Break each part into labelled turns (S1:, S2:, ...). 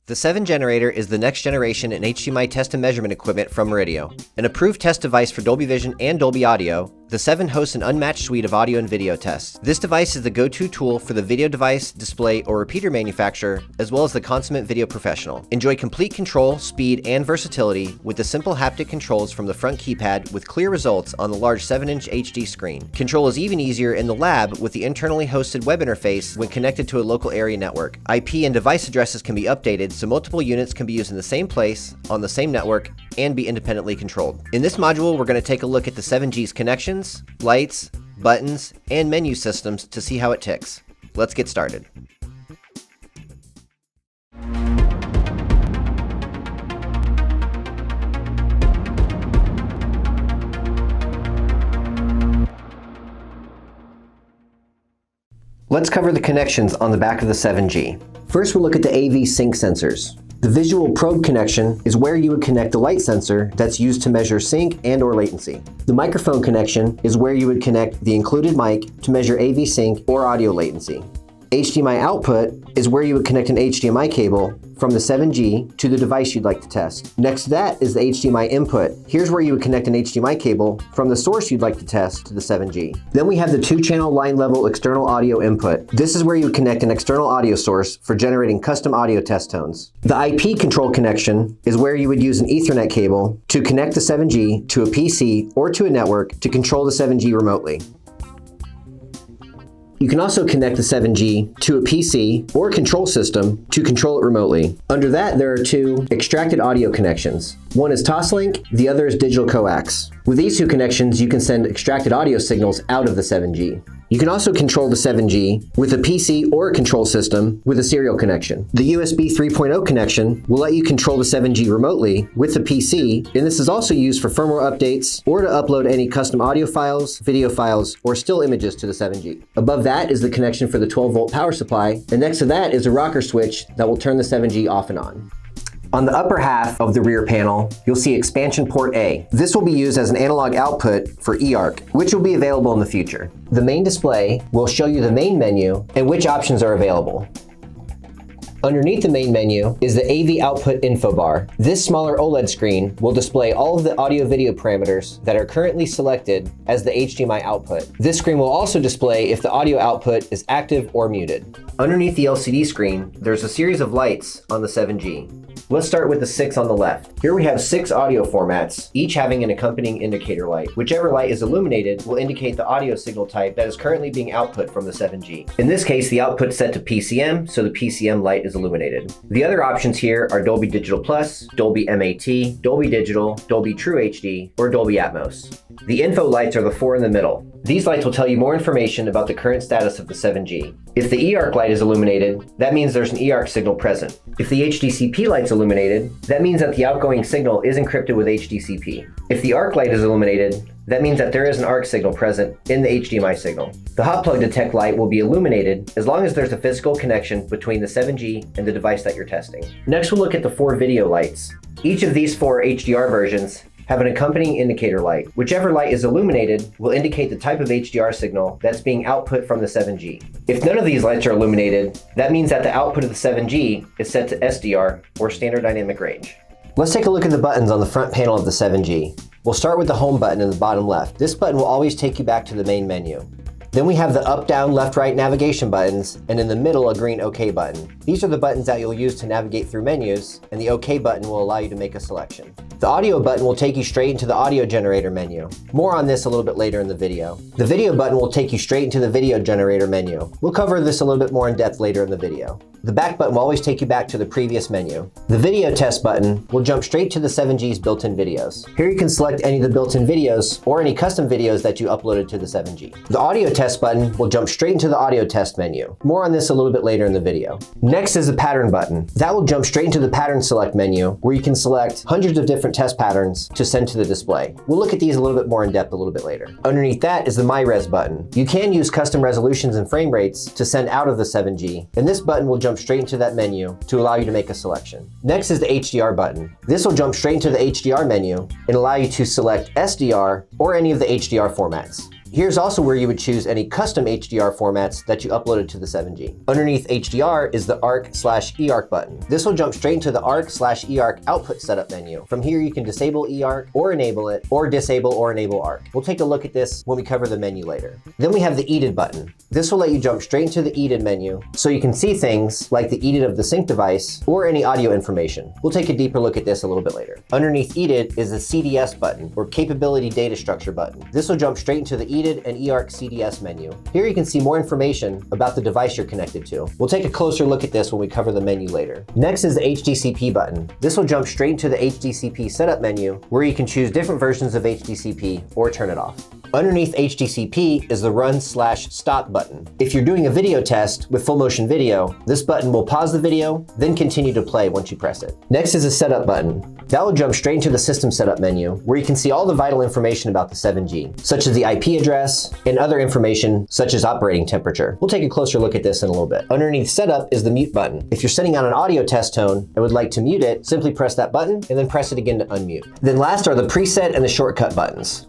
S1: The 7 generator is the next generation in HDMI test and measurement equipment from Murideo. An approved test device for Dolby Vision and Dolby Audio, the 7 hosts an unmatched suite of audio and video tests. This device is the go-to tool for the video device, display, or repeater manufacturer, as well as the consummate video professional. Enjoy complete control, speed, and versatility with the simple haptic controls from the front keypad with clear results on the large 7-inch HD screen. Control is even easier in the lab with the internally hosted web interface when connected to a local area network. IP and device addresses can be updated so multiple units can be used in the same place, on the same network, and be independently controlled. In this module, we're going to take a look at the 7G's connections, lights, buttons, and menu systems to see how it ticks. Let's get started. Let's cover the connections on the back of the 7G. First, we'll look at the AV sync sensors. The visual probe connection is where you would connect the light sensor that's used to measure sync and/or latency. The microphone connection is where you would connect the included mic to measure AV sync or audio latency. HDMI output is where you would connect an HDMI cable from the 7G to the device you'd like to test. Next to that is the HDMI input. Here's where you would connect an HDMI cable from the source you'd like to test to the 7G. Then we have the 2-channel line level external audio input. This is where you would connect an external audio source for generating custom audio test tones. The IP control connection is where you would use an Ethernet cable to connect the 7G to a PC or to a network to control the 7G remotely. You can also connect the 7G to a PC or control system to control it remotely. Under that, there are 2 extracted audio connections. One is Toslink, the other is digital coax. With these 2 connections, you can send extracted audio signals out of the 7G. You can also control the 7G with a PC or a control system with a serial connection. The USB 3.0 connection will let you control the 7G remotely with the PC, and this is also used for firmware updates or to upload any custom audio files, video files, or still images to the 7G. Above that is the connection for the 12-volt power supply, and next to that is a rocker switch that will turn the 7G off and on. On the upper half of the rear panel, you'll see expansion port A. This will be used as an analog output for eARC, which will be available in the future. The main display will show you the main menu and which options are available. Underneath the main menu is the AV output info bar. This smaller OLED screen will display all of the audio-video parameters that are currently selected as the HDMI output. This screen will also display if the audio output is active or muted. Underneath the LCD screen, there's a series of lights on the 7G. Let's start with the 6 on the left. Here we have 6 audio formats, each having an accompanying indicator light. Whichever light is illuminated will indicate the audio signal type that is currently being output from the 7G. In this case, the output's set to PCM, so the PCM light is illuminated. The other options here are Dolby Digital Plus, Dolby MAT, Dolby Digital, Dolby True HD, or Dolby Atmos. The info lights are the 4 in the middle. These lights will tell you more information about the current status of the 7G. If the eARC light is illuminated, that means there's an eARC signal present. If the HDCP light's illuminated, that means that the outgoing signal is encrypted with HDCP. If the ARC light is illuminated, that means that there is an ARC signal present in the HDMI signal. The hot plug detect light will be illuminated as long as there's a physical connection between the 7G and the device that you're testing. Next, we'll look at the 4 video lights. Each of these 4 HDR versions have an accompanying indicator light. Whichever light is illuminated will indicate the type of HDR signal that's being output from the 7G. If none of these lights are illuminated, that means that the output of the 7G is set to SDR, or standard dynamic range. Let's take a look at the buttons on the front panel of the 7G. We'll start with the home button in the bottom left. This button will always take you back to the main menu. Then we have the up, down, left, right navigation buttons, and in the middle a green OK button. These are the buttons that you'll use to navigate through menus, and the OK button will allow you to make a selection. The audio button will take you straight into the audio generator menu. More on this a little bit later in the video. The video button will take you straight into the video generator menu. We'll cover this a little bit more in depth later in the video. The back button will always take you back to the previous menu. The video test button will jump straight to the 7G's built-in videos. Here you can select any of the built-in videos or any custom videos that you uploaded to the 7G. The audio test button will jump straight into the audio test menu. More on this a little bit later in the video. Next is the pattern button. That will jump straight into the pattern select menu where you can select hundreds of different test patterns to send to the display. We'll look at these a little bit more in depth a little bit later. Underneath that is the My Res button. You can use custom resolutions and frame rates to send out of the 7G, and this button will jump straight into that menu to allow you to make a selection. Next is the HDR button. This will jump straight into the HDR menu and allow you to select SDR or any of the HDR formats. Here's also where you would choose any custom HDR formats that you uploaded to the 7G. Underneath HDR is the ARC/eARC button. This will jump straight into the ARC/eARC output setup menu. From here you can disable eARC or enable it, or disable or enable ARC. We'll take a look at this when we cover the menu later. Then we have the EDID button. This will let you jump straight into the EDID menu so you can see things like the EDID of the sync device or any audio information. We'll take a deeper look at this a little bit later. Underneath EDID is the CDS button, or Capability Data Structure button. This will jump straight into the EDID and eARC CDS menu. Here you can see more information about the device you're connected to. We'll take a closer look at this when we cover the menu later. Next is the HDCP button. This will jump straight into the HDCP setup menu where you can choose different versions of HDCP or turn it off. Underneath HDCP is the Run/Stop button. If you're doing a video test with full motion video, this button will pause the video, then continue to play once you press it. Next is the Setup button. That will jump straight into the System Setup menu, where you can see all the vital information about the 7G, such as the IP address and other information such as operating temperature. We'll take a closer look at this in a little bit. Underneath Setup is the Mute button. If you're sending out an audio test tone and would like to mute it, simply press that button and then press it again to unmute. Then last are the Preset and the Shortcut buttons.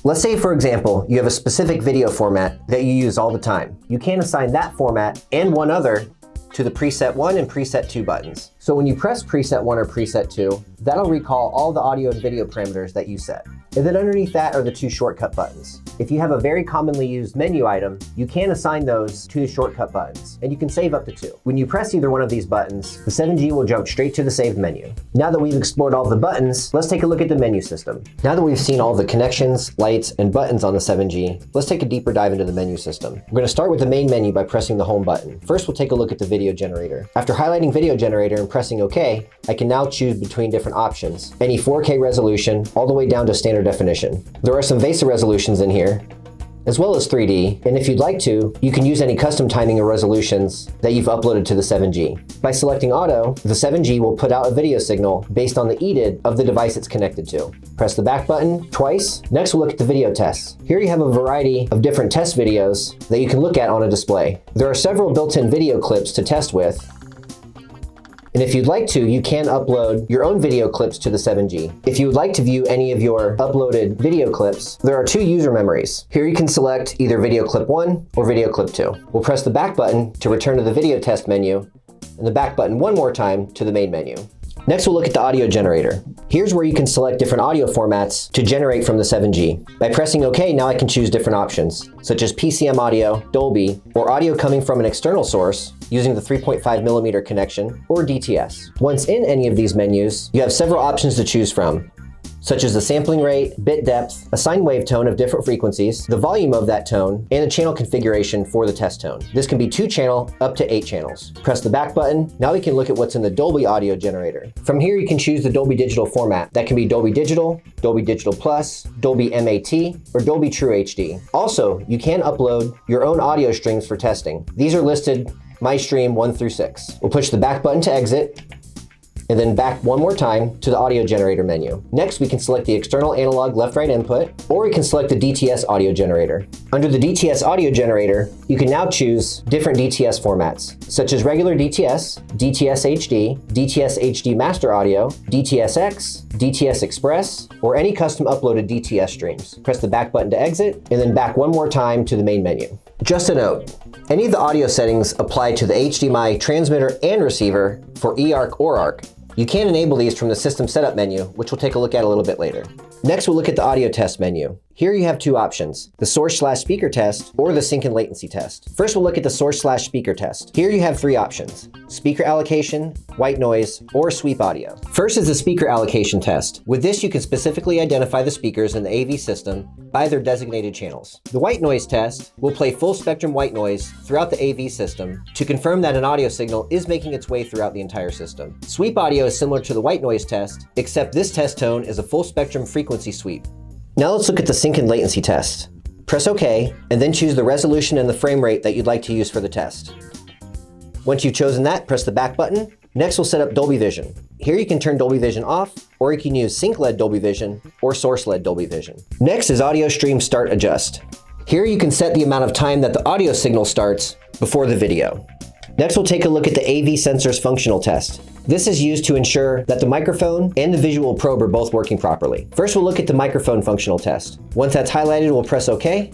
S1: Let's say, for example, you have a specific video format that you use all the time. You can assign that format and one other to the Preset 1 and Preset 2 buttons. So when you press Preset 1 or Preset 2, that'll recall all the audio and video parameters that you set. And then underneath that are the two shortcut buttons. If you have a very commonly used menu item, you can assign those to the shortcut buttons, and you can save up to 2. When you press either one of these buttons, the 7G will jump straight to the saved menu. Now that we've explored all the buttons, let's take a look at the menu system. Now that we've seen all the connections, lights, and buttons on the 7G, let's take a deeper dive into the menu system. We're going to start with the main menu by pressing the home button. First, we'll take a look at the video generator. After highlighting video generator and pressing OK, I can now choose between different options. Any 4K resolution, all the way down to standard definition. There are some VESA resolutions in here, as well as 3D, and if you'd like to, you can use any custom timing or resolutions that you've uploaded to the 7G. By selecting Auto, the 7G will put out a video signal based on the EDID of the device it's connected to. Press the back button twice. Next, we'll look at the video tests. Here you have a variety of different test videos that you can look at on a display. There are several built-in video clips to test with, and if you'd like to, you can upload your own video clips to the 7G. If you would like to view any of your uploaded video clips, there are 2 user memories. Here you can select either video clip 1 or video clip 2. We'll press the back button to return to the video test menu, and the back button one more time to the main menu. Next, we'll look at the audio generator. Here's where you can select different audio formats to generate from the 7G. By pressing OK, now I can choose different options, such as PCM audio, Dolby, or audio coming from an external source using the 3.5mm connection, or DTS. Once in any of these menus, you have several options to choose from, such as the sampling rate, bit depth, assigned wave tone of different frequencies, the volume of that tone, and the channel configuration for the test tone. This can be 2 channel up to 8 channels. Press the back button. Now we can look at what's in the Dolby audio generator. From here you can choose the Dolby Digital format. That can be Dolby Digital, Dolby Digital Plus, Dolby MAT, or Dolby True HD. Also, you can upload your own audio streams for testing. These are listed My Stream 1 through 6. We'll push the back button to exit, and then back one more time to the audio generator menu. Next, we can select the external analog left-right input, or we can select the DTS audio generator. Under the DTS audio generator, you can now choose different DTS formats, such as regular DTS, DTS HD, DTS HD Master Audio, DTSX, DTS Express, or any custom uploaded DTS streams. Press the back button to exit, and then back one more time to the main menu. Just a note, any of the audio settings apply to the HDMI transmitter and receiver for eARC or ARC. You can enable these from the System Setup menu, which we'll take a look at a little bit later. Next, we'll look at the audio test menu. Here you have 2 options, the source/speaker test or the sync and latency test. First, we'll look at the source/speaker test. Here you have 3 options, speaker allocation, white noise, or sweep audio. First is the speaker allocation test. With this, you can specifically identify the speakers in the AV system by their designated channels. The white noise test will play full spectrum white noise throughout the AV system to confirm that an audio signal is making its way throughout the entire system. Sweep audio is similar to the white noise test, except this test tone is a full spectrum frequency sweep. Now let's look at the sync and latency test. Press OK, and then choose the resolution and the frame rate that you'd like to use for the test. Once you've chosen that, press the back button. Next, we'll set up Dolby Vision. Here you can turn Dolby Vision off, or you can use sync-led Dolby Vision or source-led Dolby Vision. Next is Audio Stream Start Adjust. Here you can set the amount of time that the audio signal starts before the video. Next, we'll take a look at the AV sensor's functional test. This is used to ensure that the microphone and the visual probe are both working properly. First, we'll look at the microphone functional test. Once that's highlighted, we'll press OK,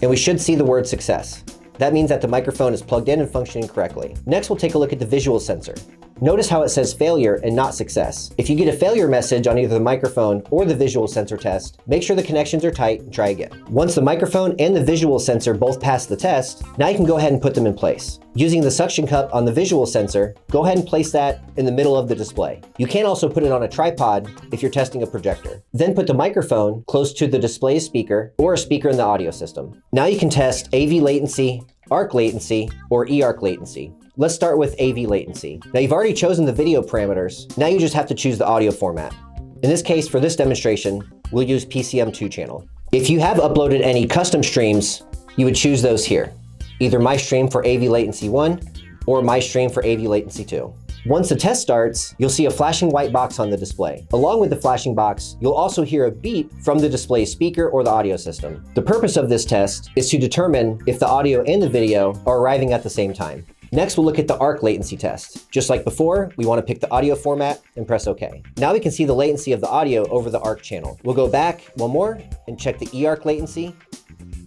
S1: and we should see the word success. That means that the microphone is plugged in and functioning correctly. Next, we'll take a look at the visual sensor. Notice how it says failure and not success. If you get a failure message on either the microphone or the visual sensor test, make sure the connections are tight and try again. Once the microphone and the visual sensor both pass the test, now you can go ahead and put them in place. Using the suction cup on the visual sensor, go ahead and place that in the middle of the display. You can also put it on a tripod if you're testing a projector. Then put the microphone close to the display speaker or a speaker in the audio system. Now you can test AV latency, ARC latency, or eARC latency. Let's start with AV latency. Now you've already chosen the video parameters. Now you just have to choose the audio format. In this case, for this demonstration, we'll use PCM2 channel. If you have uploaded any custom streams, you would choose those here. Either My Stream for AV Latency 1 or My Stream for AV Latency 2. Once the test starts, you'll see a flashing white box on the display. Along with the flashing box, you'll also hear a beep from the display speaker or the audio system. The purpose of this test is to determine if the audio and the video are arriving at the same time. Next, we'll look at the ARC latency test. Just like before, we want to pick the audio format and press OK. Now we can see the latency of the audio over the ARC channel. We'll go back one more and check the eARC latency.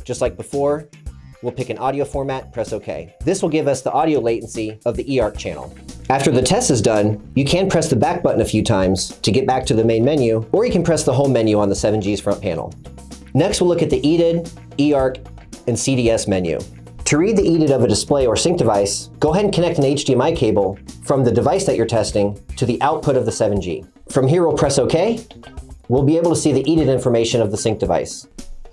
S1: Just like before, we'll pick an audio format, press OK. This will give us the audio latency of the eARC channel. After the test is done, you can press the back button a few times to get back to the main menu, or you can press the home menu on the 7G's front panel. Next, we'll look at the EDID, eARC, and CDS menu. To read the EDID of a display or sync device, go ahead and connect an HDMI cable from the device that you're testing to the output of the 7G. From here, we'll press OK. We'll be able to see the EDID information of the sync device.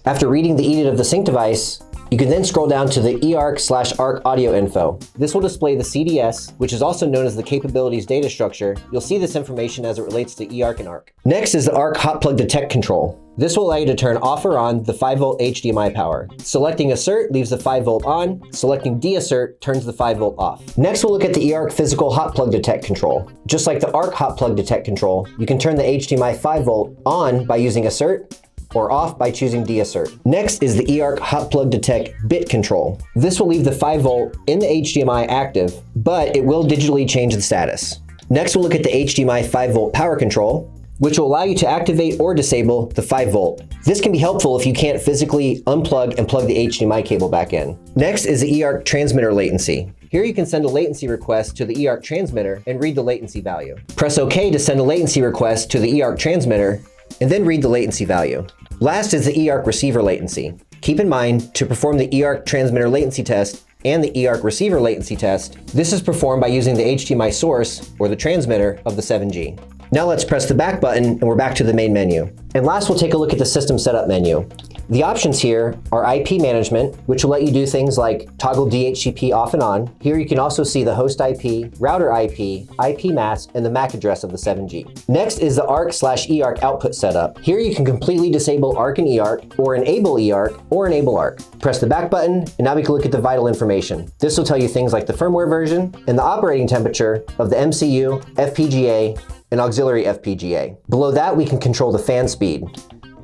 S1: After reading the EDID of the sync device, you can then scroll down to the eARC/ARC audio info. This will display the CDS, which is also known as the capabilities data structure. You'll see this information as it relates to eARC and ARC. Next is the ARC hot plug detect control. This will allow you to turn off or on the 5V HDMI power. Selecting assert leaves the 5V on, selecting deassert turns the 5V off. Next, we'll look at the eARC physical hot plug detect control. Just like the ARC hot plug detect control, you can turn the HDMI 5V on by using assert, or off by choosing deassert. Next is the eARC hot plug detect bit control. This will leave the 5V in the HDMI active, but it will digitally change the status. Next, we'll look at the HDMI 5V power control, which will allow you to activate or disable the 5V. This can be helpful if you can't physically unplug and plug the HDMI cable back in. Next is the eARC transmitter latency. Here you can send a latency request to the eARC transmitter and read the latency value. Press OK to send a latency request to the eARC transmitter and then read the latency value. Last is the eARC receiver latency. Keep in mind, to perform the eARC transmitter latency test and the eARC receiver latency test, this is performed by using the HDMI source or the transmitter of the 7G. Now let's press the back button and we're back to the main menu. And last, we'll take a look at the system setup menu. The options here are IP management, which will let you do things like toggle DHCP off and on. Here you can also see the host IP, router IP, IP mask, and the MAC address of the 7G. Next is the ARC/eARC output setup. Here you can completely disable ARC and eARC, or enable eARC, or enable ARC. Press the back button, and now we can look at the vital information. This will tell you things like the firmware version and the operating temperature of the MCU, FPGA, and auxiliary FPGA. Below that, we can control the fan speed.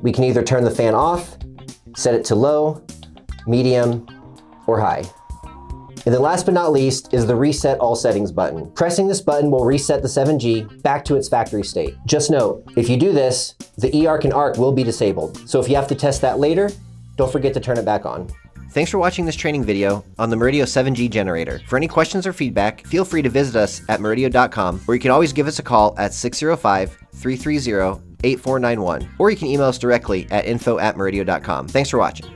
S1: We can either turn the fan off, set it to low, medium, or high. And then last but not least is the Reset All Settings button. Pressing this button will reset the 7G back to its factory state. Just note, if you do this, the eARC and ARC will be disabled. So if you have to test that later, don't forget to turn it back on. Thanks for watching this training video on the Murideo 7G generator. For any questions or feedback, feel free to visit us at murideo.com, or you can always give us a call at 605-330-8491, or you can email us directly at info@murideo.com. Thanks for watching.